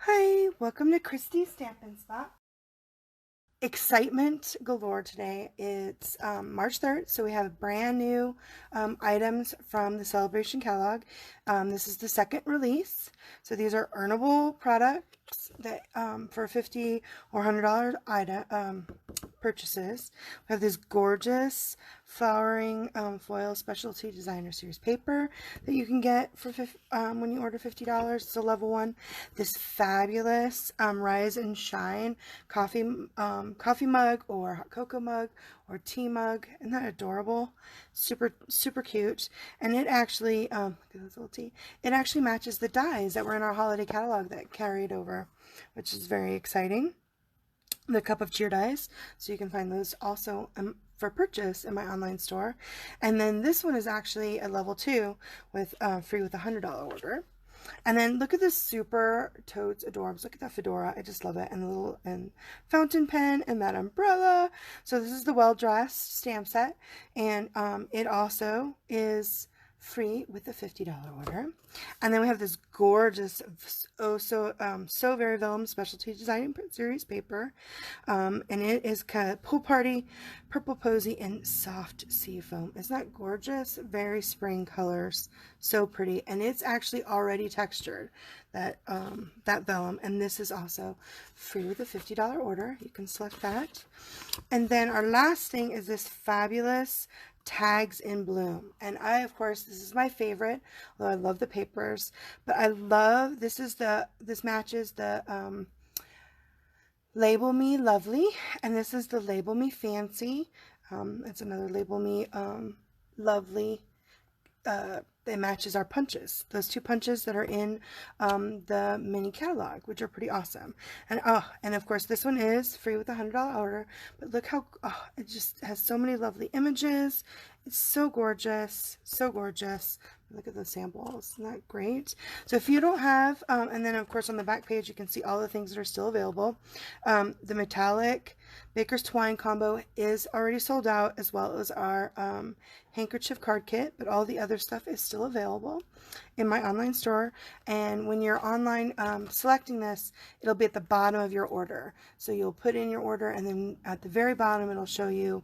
Hi, welcome to Christie's Stampin' Spot. Excitement galore today. It's March 3rd, so we have brand new items from the Sale-A-Bration catalog. This is the second release. So these are earnable products that for $50 or $100 item purchases. We have this gorgeous flowering foil specialty designer series paper that you can get for when you order $50. It's a level 1. This fabulous Rise and Shine coffee mug or hot cocoa mug or tea mug. Isn't that adorable? Super cute. And it actually look at this little tea. It actually matches the dies that were in our holiday catalog that carried over, which is very exciting. The Cup of Cheer dies, so you can find those also for purchase in my online store. And then this one is actually a level 2 with free with a $100 order. And then look at this super totes adorbs. Look at that fedora. I just love it. And the little fountain pen and that umbrella. So this is the Well Dressed stamp set. And it also is free with the $50 order. And then we have this gorgeous so very Vellum specialty design series paper, and it is kind of pool party purple posy and soft sea foam. Isn't that gorgeous? Very spring colors, so pretty. And it's actually already textured, that vellum. And this is also free with a $50 order. You can select that. And then our last thing is this fabulous Tags in Bloom. And of course, this is my favorite, although I love the papers, but I love, this matches the Label Me Lovely, and this is the Label Me Fancy. It's another Label Me Lovely. It matches our punches, those 2 punches that are in the mini catalog, which are pretty awesome. And of course this one is free with a $100 order. But look how it just has so many lovely images. It's so gorgeous, so gorgeous. Look at the samples. Isn't that great? So if you don't have, and then of course on the back page you can see all the things that are still available. The metallic Baker's Twine combo is already sold out, as well as our handkerchief card kit, but all the other stuff is still available in my online store. And when you're online selecting this, it'll be at the bottom of your order. So you'll put in your order, and then at the very bottom it'll show you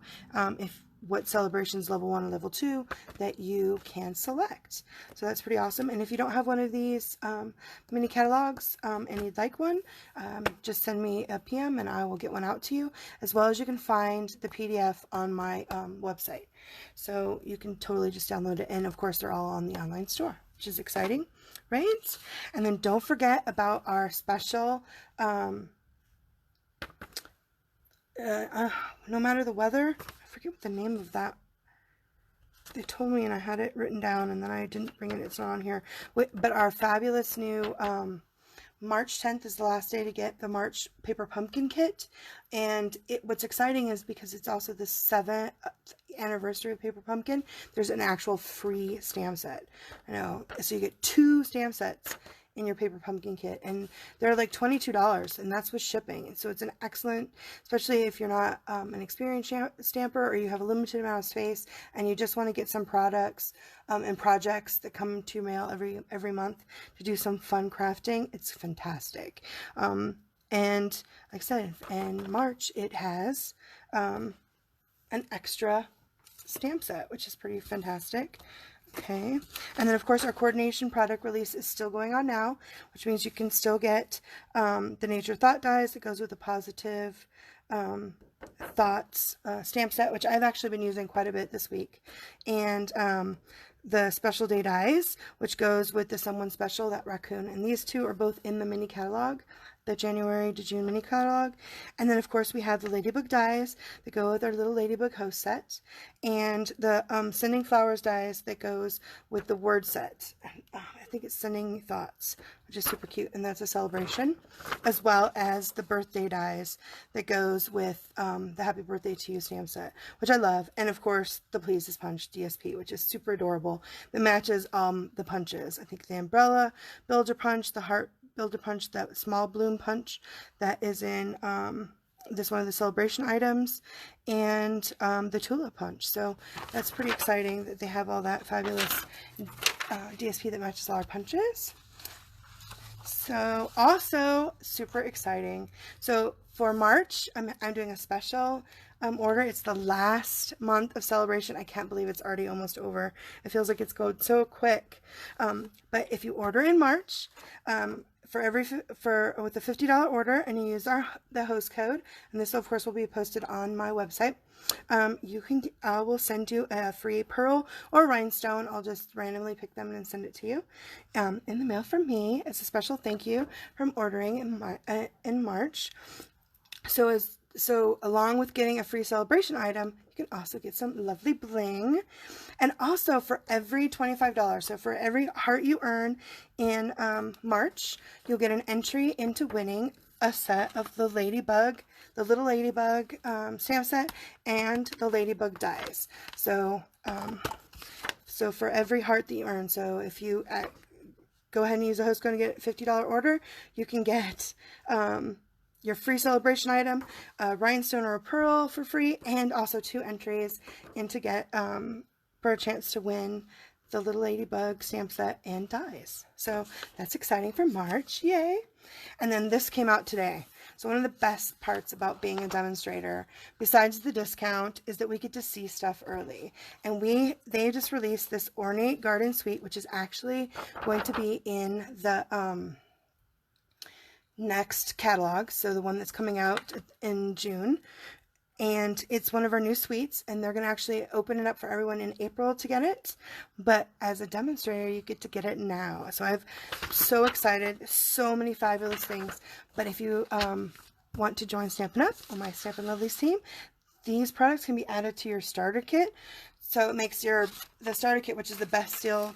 what Sale-A-Bration's level 1 and level 2 that you can select. So that's pretty awesome. And if you don't have one of these mini catalogs and you'd like one, just send me a PM and I will get one out to you, as well as you can find the PDF on my website. So you can totally just download it. And of course, they're all on the online store, which is exciting, right? And then don't forget about our special no matter the weather. I forget what the name of that. They told me and I had it written down and then I didn't bring it. It's not on here. But our fabulous new March 10th is the last day to get the March paper pumpkin kit. And what's exciting is because it's also the 7th anniversary of paper pumpkin, there's an actual free stamp set. I know. So you get 2 stamp sets in your paper pumpkin kit, and they're like $22, and that's with shipping. And so it's an excellent, especially if you're not an experienced stamper, or you have a limited amount of space and you just want to get some products and projects that come to your mail every month to do some fun crafting. It's fantastic. And like I said, in March it has an extra stamp set, which is pretty fantastic. Okay, and then of course our coordination product release is still going on now, which means you can still get the Nature Thought dies that goes with the Positive Thoughts stamp set, which I've actually been using quite a bit this week, and the Special Day dies, which goes with the Someone Special, that raccoon. And these 2 are both in the mini catalog, the January to June mini catalog. And then of course we have the Ladybug dies that go with our little Ladybug host set, and the Sending Flowers dies that goes with the word set. I think it's Sending Thoughts, which is super cute, and that's a Sale-A-Bration, as well as the birthday dies that goes with the Happy Birthday to You stamp set, which I love. And of course the Please This Punch DSP, which is super adorable. That matches the punches. I think the umbrella builder punch, the heart builder punch, that small bloom punch that is in this one of the Sale-A-Bration items, and the tulip punch. So that's pretty exciting that they have all that fabulous DSP that matches all our punches. So also super exciting. So for March, I'm doing a special order. It's the last month of celebration. I can't believe it's already almost over. It feels like it's going so quick. But if you order in March, with a $50 order and you use the host code, and this of course will be posted on my website, I will send you a free pearl or rhinestone. I'll just randomly pick them and send it to you in the mail from me. It's a special thank you from ordering in March. So along with getting a free celebration item, you can also get some lovely bling. And also for every $25, so for every heart you earn in March, you'll get an entry into winning a set of the little ladybug stamp set and the ladybug dies. So for every heart that you earn, so if you go ahead and use a host code and get a $50 order, you can get your free celebration item, a rhinestone or a pearl for free, and also 2 entries in to get for a chance to win the little ladybug stamp set and dies. So that's exciting for March, yay! And then this came out today. So one of the best parts about being a demonstrator, besides the discount, is that we get to see stuff early. And they just released this Ornate Garden Suite, which is actually going to be in the next catalog, so the one that's coming out in June. And it's one of our new suites, and they're going to actually open it up for everyone in April to get it. But as a demonstrator, you get to get it now. So I'm so excited. So many fabulous things. But if you want to join Stampin' Up! On my Stampin' Lovelies team, these products can be added to your starter kit. So it makes the starter kit, which is the best deal,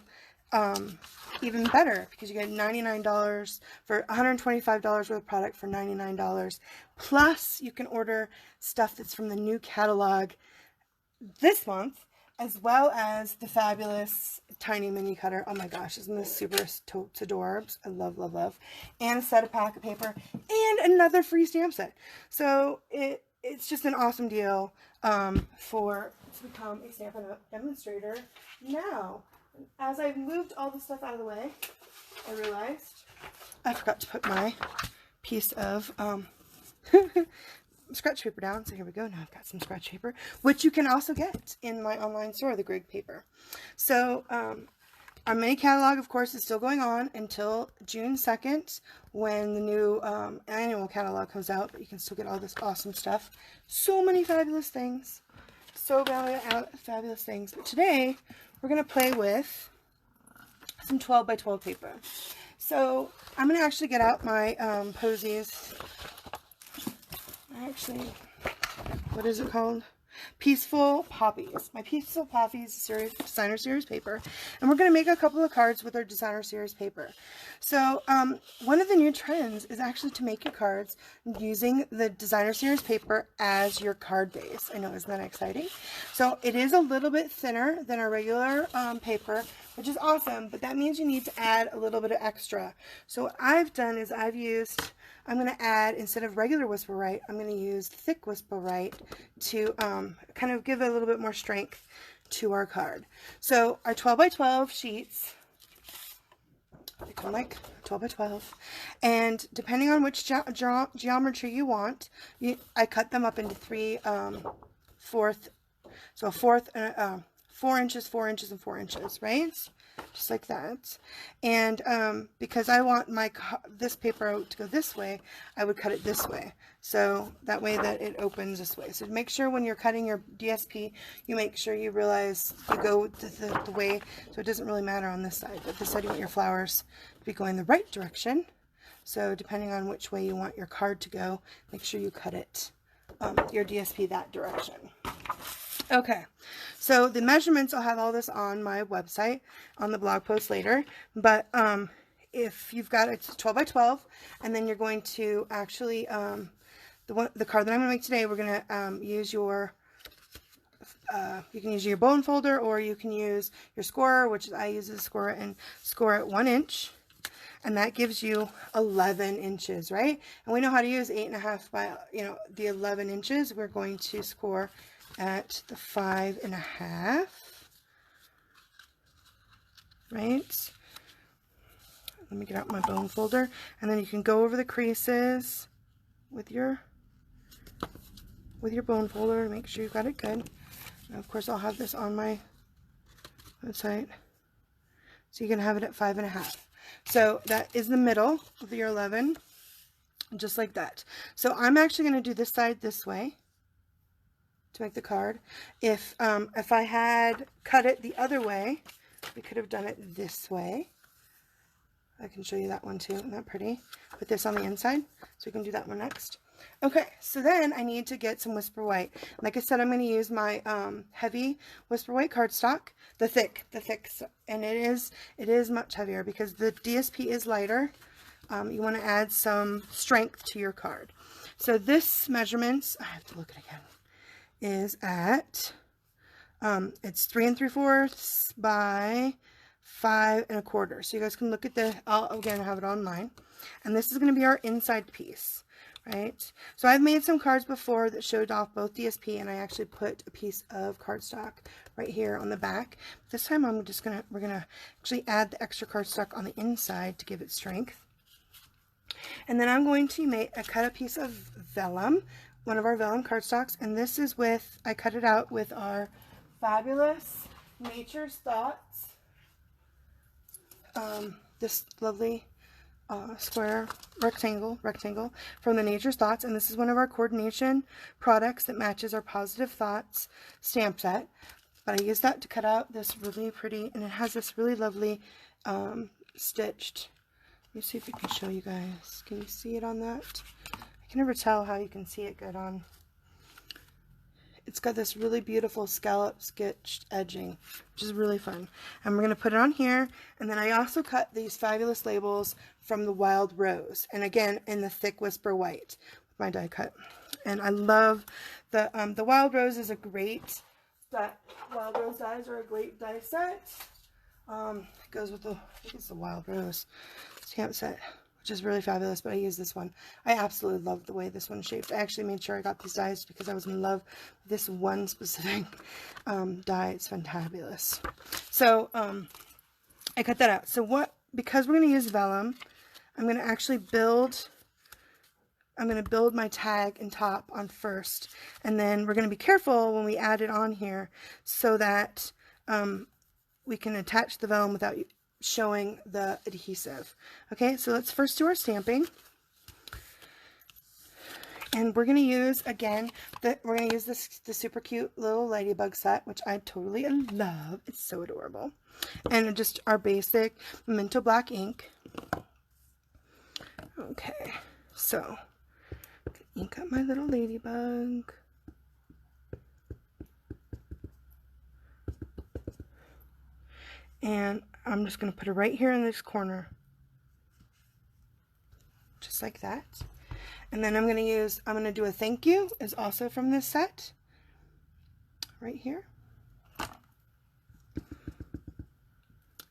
even better, because you get $99 for $125 worth of product for $99. Plus, you can order stuff that's from the new catalog this month, as well as the fabulous tiny mini cutter. Oh my gosh, isn't this super totes adorbs? I love, love, love. And a set of packet paper and another free stamp set. So it's just an awesome deal to become a Stampin' Up! Demonstrator now. As I moved all the stuff out of the way, I realized I forgot to put my piece of scratch paper down. So here we go. Now I've got some scratch paper, which you can also get in my online store, the Grig Paper. So our mini catalog, of course, is still going on until June 2nd when the new annual catalog comes out. But you can still get all this awesome stuff. So many fabulous things. So fabulous things. But today, we're going to play with some 12 by 12 paper. So I'm going to actually get out my posies. Actually, what is it called? Peaceful Poppies. My Peaceful Poppies designer series paper. And we're going to make a couple of cards with our designer series paper. So one of the new trends is actually to make your cards using the designer series paper as your card base. I know, isn't that exciting? So it is a little bit thinner than our regular paper, which is awesome, but that means you need to add a little bit of extra. So what I've done is I'm going to add, instead of regular Whisper Right, I'm going to use thick Whisper Right to kind of give a little bit more strength to our card. So our 12 by 12 sheets, they come like 12 by 12, and depending on which geometry you want, I cut them up into 4 inches, 4 inches, and 4 inches, right? Just like that. And because I want this paper to go this way, I would cut it this way. So that way that it opens this way. So make sure when you're cutting your DSP, you make sure you realize you go the way, so it doesn't really matter on this side. But this side you want your flowers to be going the right direction. So depending on which way you want your card to go, make sure you cut it, your DSP that direction. Okay, so the measurements, I'll have all this on my website, on the blog post later, but if you've got it 12 by 12, and then you're going to actually, the card that I'm going to make today, we're going to use you can use your bone folder, or you can use your scorer, which I use a scorer, and score at 1 inch, and that gives you 11 inches, right? And we know how to use 8.5 by, the 11 inches. We're going to score at the 5.5, right? let me get out my bone folder, and then you can go over the creases with your bone folder to make sure you got it good. And of course, I'll have this on my website, so you can have it at 5.5. So that is the middle of your 11, just like that. So I'm actually going to do this side this way to make the card. If I had cut it the other way, we could have done it this way. I can show you that one too. Isn't that pretty? Put this on the inside, so we can do that one next. Okay, so then I need to get some Whisper White. Like I said, I'm going to use my heavy Whisper White cardstock, the thick, and it is much heavier because the DSP is lighter. You want to add some strength to your card. So this measurements, I have to look at it again, is at it's 3 3/4 by 5 1/4. So you guys can look at the, I'll again have it online, and this is going to be our inside piece. Right, so I've made some cards before that showed off both DSP, and I actually put a piece of cardstock right here on the back. This time we're gonna actually add the extra cardstock on the inside to give it strength. And then I'm going to cut a piece of vellum, one of our vellum cardstocks, and this is with, I cut it out with our fabulous Nature's Thoughts, this lovely square rectangle from the Nature's Thoughts, and this is one of our coordination products that matches our Positive Thoughts stamp set. But I used that to cut out this really pretty, and it has this really lovely stitched. Let me see if I can show you guys. Can you see it on that? I can never tell how you can see it good on. It's got this really beautiful scallop stitched edging, which is really fun. And we're going to put it on here. And then I also cut these fabulous labels from the Wild Rose. And again, in the thick Whisper White with my die cut. And I love the Wild Rose is a great, Wild Rose dies are a great die set. It goes with the, I think it's the Wild Rose stamp set, which is really fabulous, but I use this one. I absolutely love the way this one's shaped. I actually made sure I got these dies because I was in love with this one specific die. It's fantabulous. So I cut that out. So because we're going to use vellum, I'm going to actually build my tag and top on first, and then we're going to be careful when we add it on here so that we can attach the vellum without showing the adhesive. Okay, so let's first do our stamping. And we're going to use, again, the super cute little ladybug set, which I totally love. It's so adorable. And just our basic Memento Black ink. Okay, so ink up my little ladybug. And I'm just going to put it right here in this corner. Just like that. And then I'm going to do a thank you, is also from this set. Right here.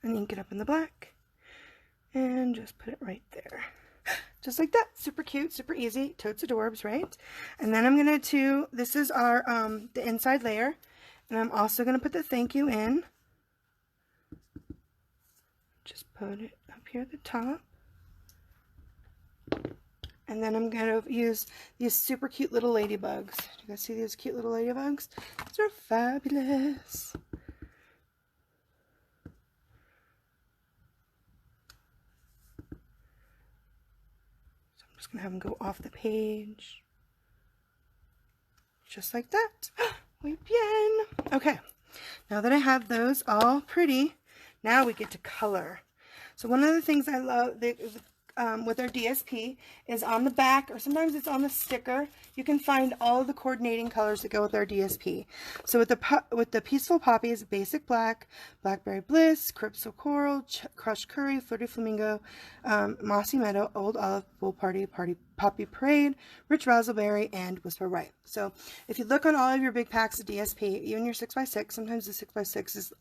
And ink it up in the black. And just put it right there. Just like that. Super cute, super easy. Totes adorbs, right? And then I'm going to, this is our, the inside layer. And I'm also going to put the thank you in. Just put it up here at the top. And then I'm going to use these super cute little ladybugs. Do you guys see these cute little ladybugs? These are fabulous. So I'm just going to have them go off the page. Just like that. Muy bien. Okay. Now that I have those all pretty, now we get to color. So one of the things I love with our DSP is on the back, or sometimes it's on the sticker, you can find all of the coordinating colors that go with our DSP. So with the Peaceful Poppies, Basic Black, Blackberry Bliss, Crystal Coral, Crushed Curry, Flirty Flamingo, Mossy Meadow, Old Olive, Pool Party, Poppy Parade, Rich Razzleberry, and Whisper White. So if you look on all of your big packs of DSP, even your 6x6, sometimes the 6x6 is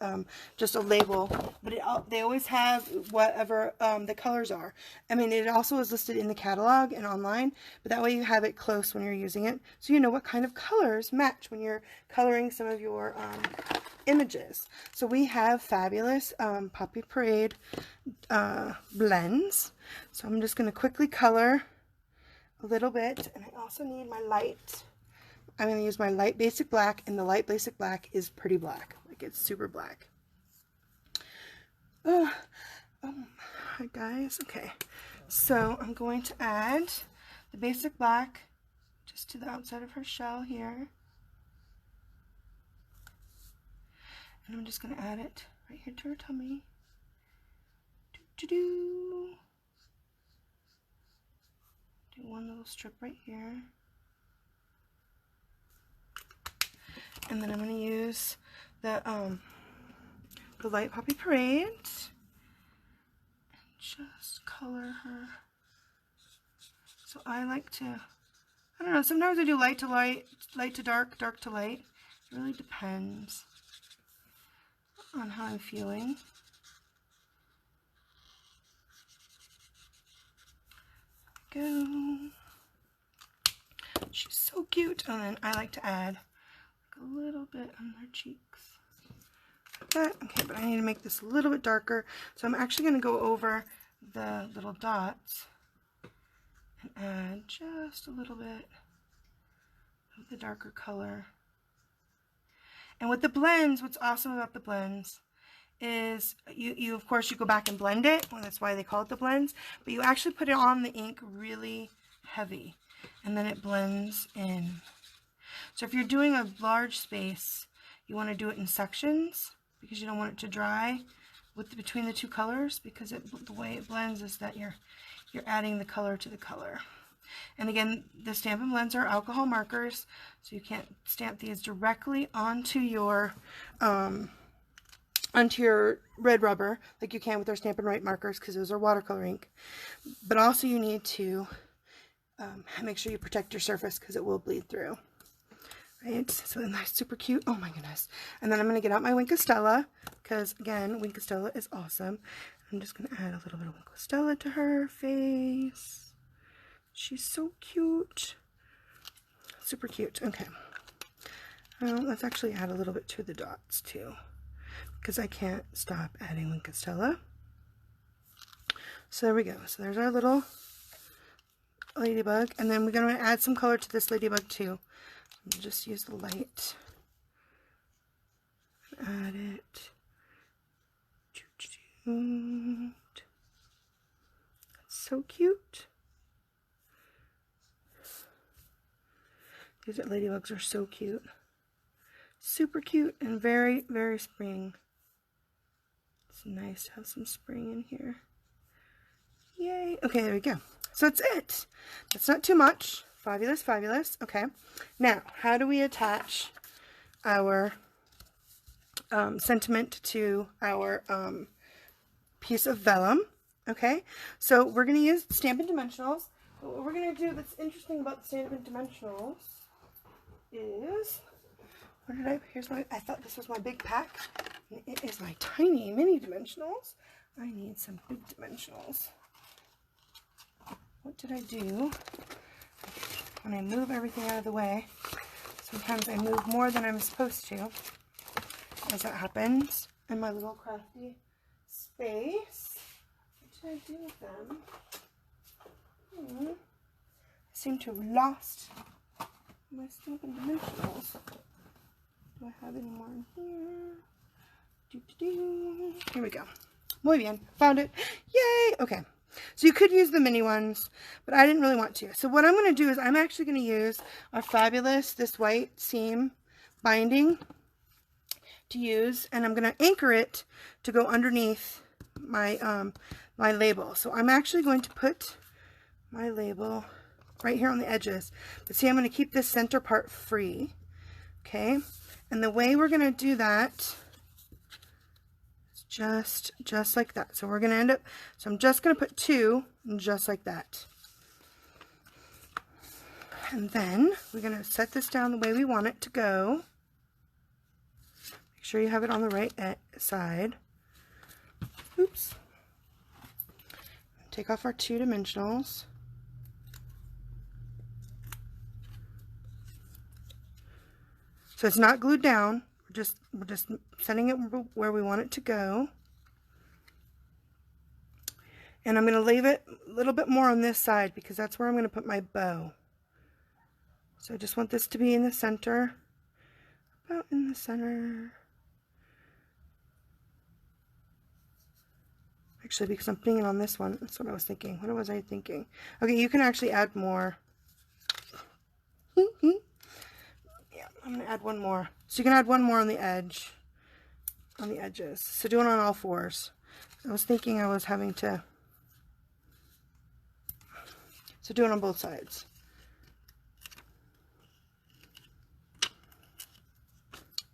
just a label, but they always have whatever the colors are. I mean, it also is listed in the catalog and online, but that way you have it close when you're using it, so you know what kind of colors match when you're coloring some of your images. So we have fabulous Poppy Parade blends. So I'm just going to quickly color a little bit, and I also need my light. I'm going to use my light basic black, and the light basic black is pretty black. Like, it's super black. Oh hi guys. Okay, so I'm going to add the basic black just to the outside of her shell here. And I'm just going to add it right here to her tummy. Do one little strip right here. And then I'm going to use the light Poppy Parade and just color her. So I like to, I don't know, sometimes I do light to light, light to dark, dark to light. It really depends on how I'm feeling. Go. She's so cute. And then I like to add a little bit on their cheeks. Like that. Okay, but I need to make this a little bit darker. So I'm actually going to go over the little dots and add just a little bit of the darker color. And with the blends, what's awesome about the blends is you of course you go back and blend it. Well, that's why they call it the blends. But you actually put it on the ink really heavy, and then it blends in. So if you're doing a large space, you want to do it in sections because you don't want it to dry between the two colors, because the way it blends is that you're adding the color to the color. And again, the Stampin' Blends are alcohol markers, so you can't stamp these directly onto your red rubber like you can with our Stampin' Right markers, because those are watercolor ink. But also you need to make sure you protect your surface because it will bleed through. Right, so that's super cute. Oh my goodness. And then I'm going to get out my Wink of Stella, because again, Wink of Stella is awesome. I'm just going to add a little bit of Wink of Stella to her face. She's so cute. Super cute. Okay. Let's actually add a little bit to the dots too, because I can't stop adding Wink of Stella. So there we go. So there's our little ladybug. And then we're going to add some color to this ladybug too. I'll just use the light. Add it. That's so cute. These ladybugs are so cute. Super cute and very, very spring. It's nice to have some spring in here. Yay. Okay, there we go. So that's it. That's not too much. Fabulous, fabulous. Okay. Now, how do we attach our sentiment to our piece of vellum? Okay. So we're going to use Stampin' Dimensionals. But what we're going to do that's interesting about the Stampin' Dimensionals is, I thought this was my big pack, and it is my tiny mini dimensionals. I need some big dimensionals. What did I do? When I move everything out of the way, sometimes I move more than I'm supposed to, as that happens in my little crafty space. What did I do with them? I seem to have lost my Stampin' Dimensionals. Do I have any more in here? Here we go. Muy bien. Found it. Yay! Okay. So you could use the mini ones, but I didn't really want to. So what I'm going to do is I'm actually going to use our fabulous, this white seam binding to use, and I'm going to anchor it to go underneath my my label. So I'm actually going to put my label right here on the edges. But see, I'm going to keep this center part free. Okay? And the way we're going to do that is just like that. So we're going to end up, so I'm just going to put two just like that. And then we're going to set this down the way we want it to go. Make sure you have it on the right side. Oops. Take off our 2 dimensionals. So it's not glued down. We're we're just setting it where we want it to go. And I'm going to leave it a little bit more on this side because that's where I'm going to put my bow. So I just want this to be in the center, about in the center. Actually, because I'm putting it on this one, that's what I was thinking. What was I thinking? Okay, you can actually add more. Yeah, I'm going to add one more. So you can add one more on the edge, on the edges. So do it on all fours. I was thinking I was having to, so do it on both sides.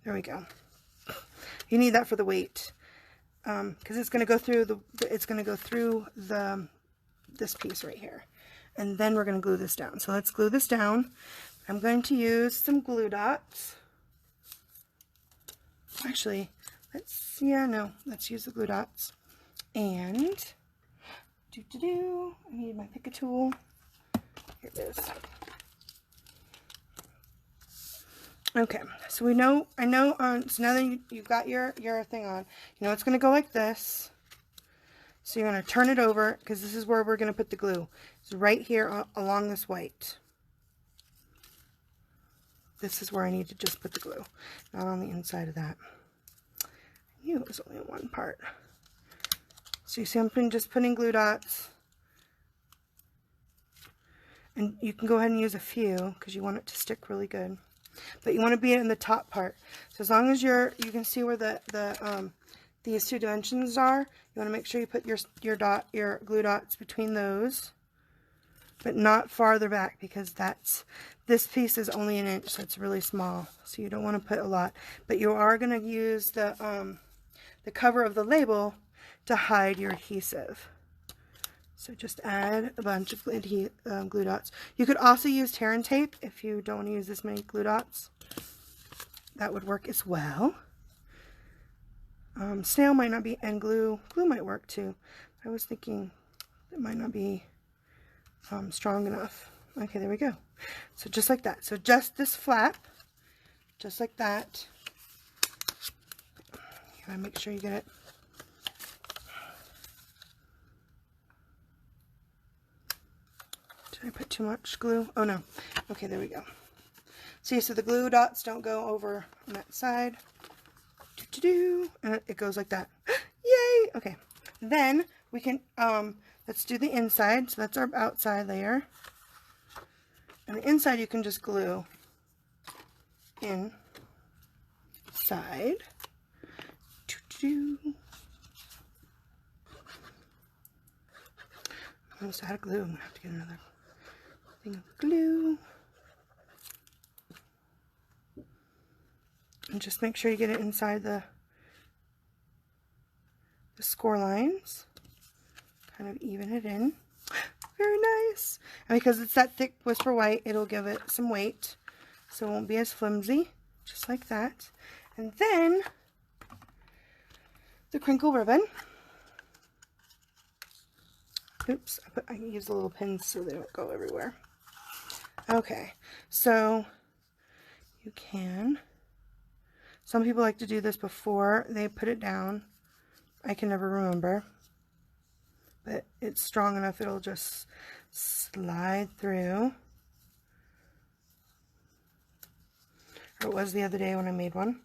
There we go. You need that for the weight, because it's going to go through this piece right here, and then we're going to glue this down. So let's glue this down. I'm going to use some glue dots. Actually, let's use the glue dots. And I need my pick a tool. Here it is. Okay, so I know, so now that you've got your thing on, you know it's going to go like this. So you're going to turn it over, because this is where we're going to put the glue. It's right here along this white. This is where I need to just put the glue, not on the inside of that. I knew it was only one part. So you see I'm just putting glue dots. And you can go ahead and use a few, because you want it to stick really good. But you want to be in the top part. So as long as you can see where these two dimensions are, you want to make sure you put your glue dots between those, but not farther back, because this piece is only an inch, so it's really small. So you don't want to put a lot. But you are going to use the cover of the label to hide your adhesive. So just add a bunch of glue dots. You could also use tear and tape if you don't want to use this many glue dots. That would work as well. Snail might not be, and glue might work too. I was thinking it might not be strong enough. Okay, there we go. So just like that. So just this flap, just like that. You gotta make sure you get it. Did I put too much glue? Oh no. Okay, there we go. See, so the glue dots don't go over on that side. And it goes like that. Yay! Okay. Then we can, let's do the inside. So that's our outside layer. And the inside you can just glue inside. I almost out of glue. I'm going to have to get another thing of glue. And just make sure you get it inside the score lines. Kind of even it in. Very nice. And because it's that thick Whisper White, it'll give it some weight. So it won't be as flimsy. Just like that. And then the crinkle ribbon. Oops, I use the little pins so they don't go everywhere. Okay, so you can, some people like to do this before they put it down. I can never remember, but it's strong enough it'll just slide through. Or it was the other day when I made one.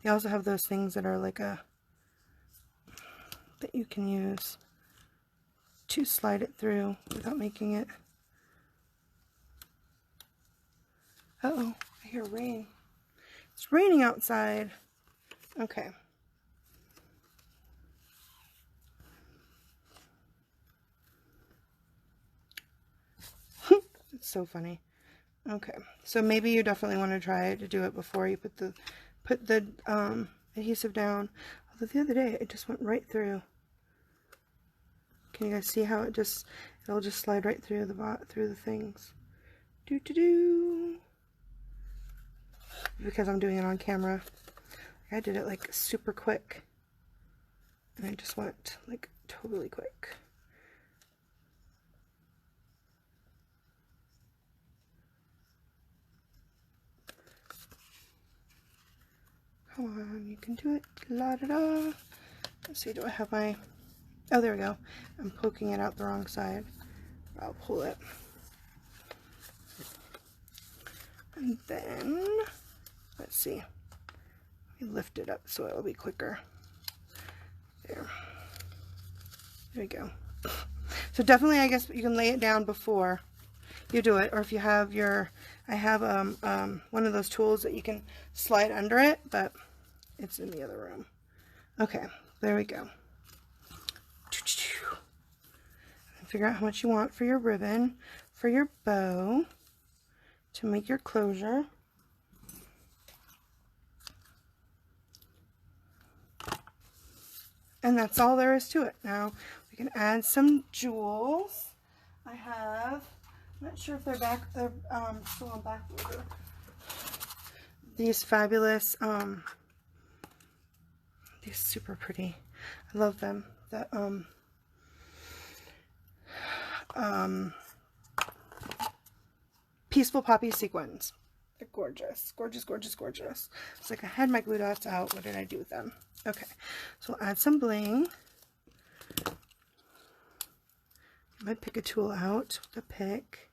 They also have those things that are like that you can use to slide it through without making it. Uh-oh, I hear rain. It's raining outside. Okay. It's so funny. Okay, so maybe you definitely want to try to do it before you put the adhesive down. Although the other day it just went right through. Can you guys see how it'll just slide right through the things? Because I'm doing it on camera. I did it like super quick. And I just went like totally quick. you can do it. La da da. Let's see, do I have my, oh, there we go. I'm poking it out the wrong side. I'll pull it. And then, let's see. Let me lift it up so it'll be quicker. There. There we go. So definitely, I guess you can lay it down before you do it, or if you have your, I have one of those tools that you can slide under it, but it's in the other room. Okay, there we go. Figure out how much you want for your ribbon, for your bow, to make your closure. And that's all there is to it. Now we can add some jewels. I have, I'm not sure if they're back, they're still on back order. These fabulous, these super pretty. I love them. The Peaceful Poppies sequins. They're gorgeous, gorgeous, gorgeous, gorgeous. It's like I had my glue dots out. What did I do with them? Okay, so we'll add some bling. I might pick a tool out with a pick.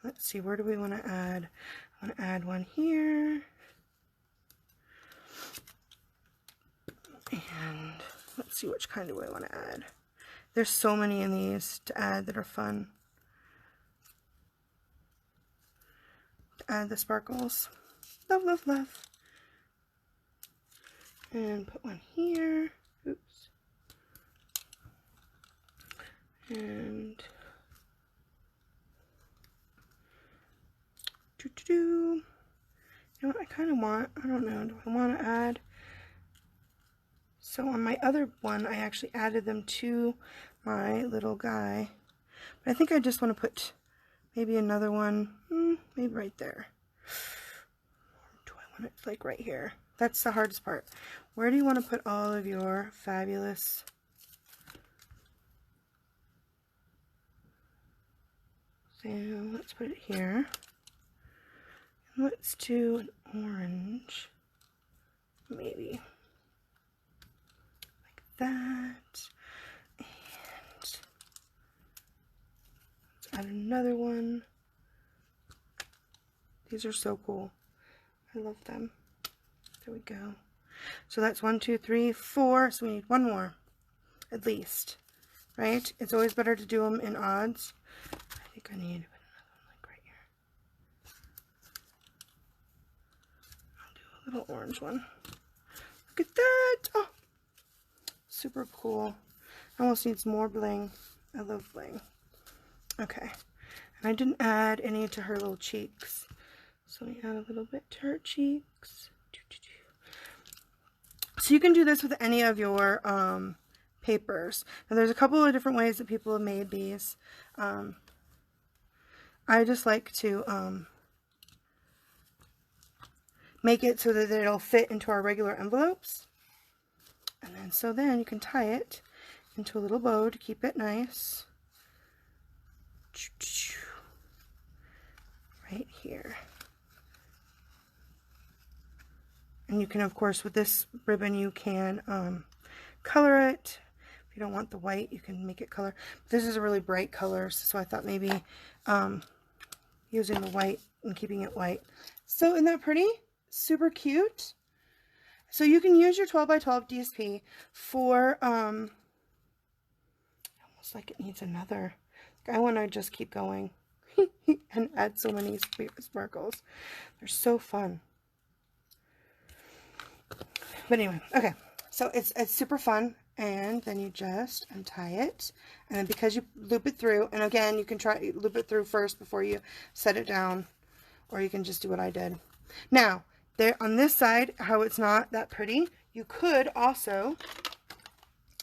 Let's see, where do we want to add? I want to add one here. And let's see, which kind do I want to add? There's so many in these to add that are fun. To add the sparkles. Love, love, love. And put one here. Oops. And you know what I kind of want? I don't know. Do I want to add? So on my other one, I actually added them to my little guy. But I think I just want to put maybe another one, maybe right there. Or do I want it like right here? That's the hardest part. Where do you want to put all of your fabulous so let's put it here. And let's do an orange, maybe. That, and let's add another one. These are so cool. I love them. There we go. So that's 1, 2, 3, 4. So we need one more, at least, right? It's always better to do them in odds. I think I need to put another one like right here. I'll do a little orange one. Look at that! Oh! Super cool. Almost needs more bling. I love bling. Okay. And I didn't add any to her little cheeks. So we add a little bit to her cheeks. So you can do this with any of your papers. Now there's a couple of different ways that people have made these. I just like to make it so that it'll fit into our regular envelopes. And then, so then you can tie it into a little bow to keep it nice. Right here. And you can, of course, with this ribbon, you can color it. If you don't want the white, you can make it color. This is a really bright color, so I thought maybe using the white and keeping it white. So isn't that pretty? Super cute. So you can use your 12 by 12 DSP for, almost like it needs another. I want to just keep going and add so many sparkles. They're so fun. But anyway, okay. So it's super fun. And then you just untie it. And then because you loop it through, and again, you can try loop it through first before you set it down. Or you can just do what I did. Now, there on this side, how it's not that pretty, you could also,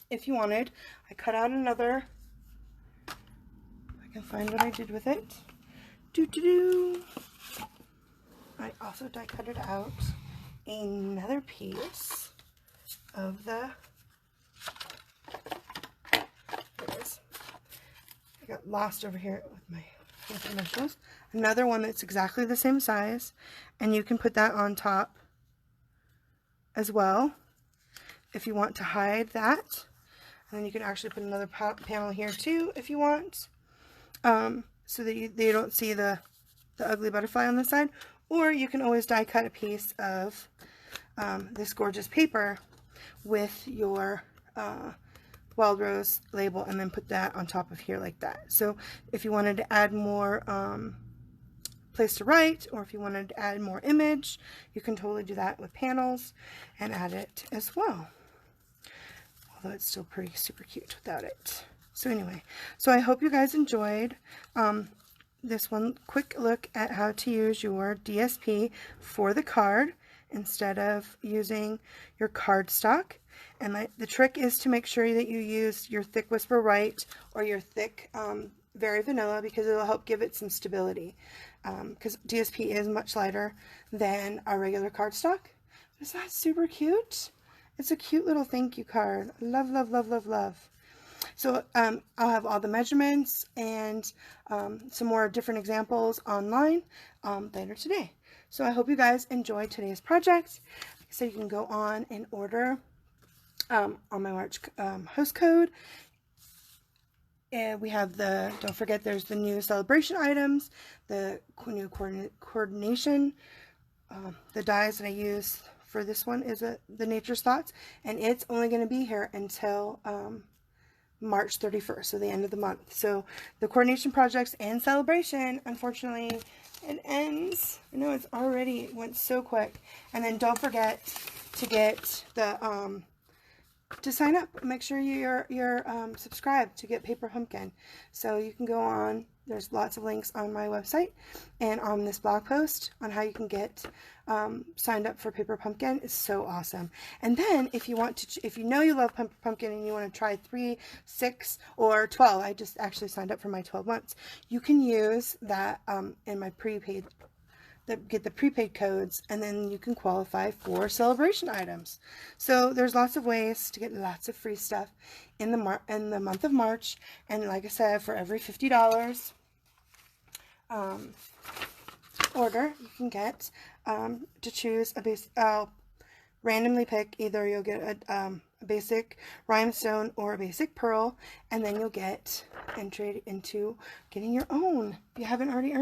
if you wanted, I cut out another, if I can find what I did with it. I also die cut it out another piece of the, there it is. I got lost over here with my initials. Another one that's exactly the same size, and you can put that on top as well if you want to hide that. And then you can actually put another panel here too if you want, so that they don't see the ugly butterfly on the side. Or you can always die cut a piece of this gorgeous paper with your Wild Rose label and then put that on top of here like that. So if you wanted to add more place to write, or if you wanted to add more image, you can totally do that with panels and add it as well. Although it's still pretty super cute without it. So anyway, so I hope you guys enjoyed this one quick look at how to use your DSP for the card instead of using your cardstock. And the trick is to make sure that you use your thick Whisper White or your thick Very Vanilla, because it will help give it some stability. Because DSP is much lighter than our regular cardstock. Is that super cute? It's a cute little thank you card. Love, love, love, love, love. So I'll have all the measurements and some more different examples online later today. So I hope you guys enjoyed today's project. So you can go on and order on my March host code. And we have don't forget there's the new Sale-A-Bration items, the new coordination, the dies that I use for this one is the Nature's Thoughts, and it's only going to be here until March 31st, so the end of the month. So the coordination projects and Sale-A-Bration, unfortunately, it ends. I know it went so quick. And then don't forget to get the to sign up. Make sure you're subscribed to get Paper Pumpkin. So you can go on. There's lots of links on my website and on this blog post on how you can get signed up for Paper Pumpkin. Is so awesome. And then if you want to, if you know you love pumpkin and you want to try 3, 6, or 12, I just actually signed up for my 12 months. You can use that in my prepaid. Get the prepaid codes, and then you can qualify for Sale-A-Bration items. So there's lots of ways to get lots of free stuff in the month of March. And like I said, for every $50 order, you can get to choose a base. Randomly pick either you'll get a basic rhinestone or a basic pearl, and then you'll get entered into getting your own. If you haven't already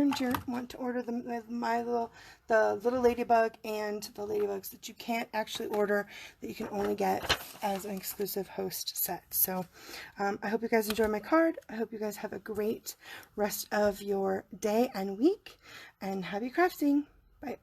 want to order them with the little ladybug and the ladybugs that you can't actually order, that you can only get as an exclusive host set. So I hope you guys enjoy my card. I hope you guys have a great rest of your day and week, and happy crafting. Bye.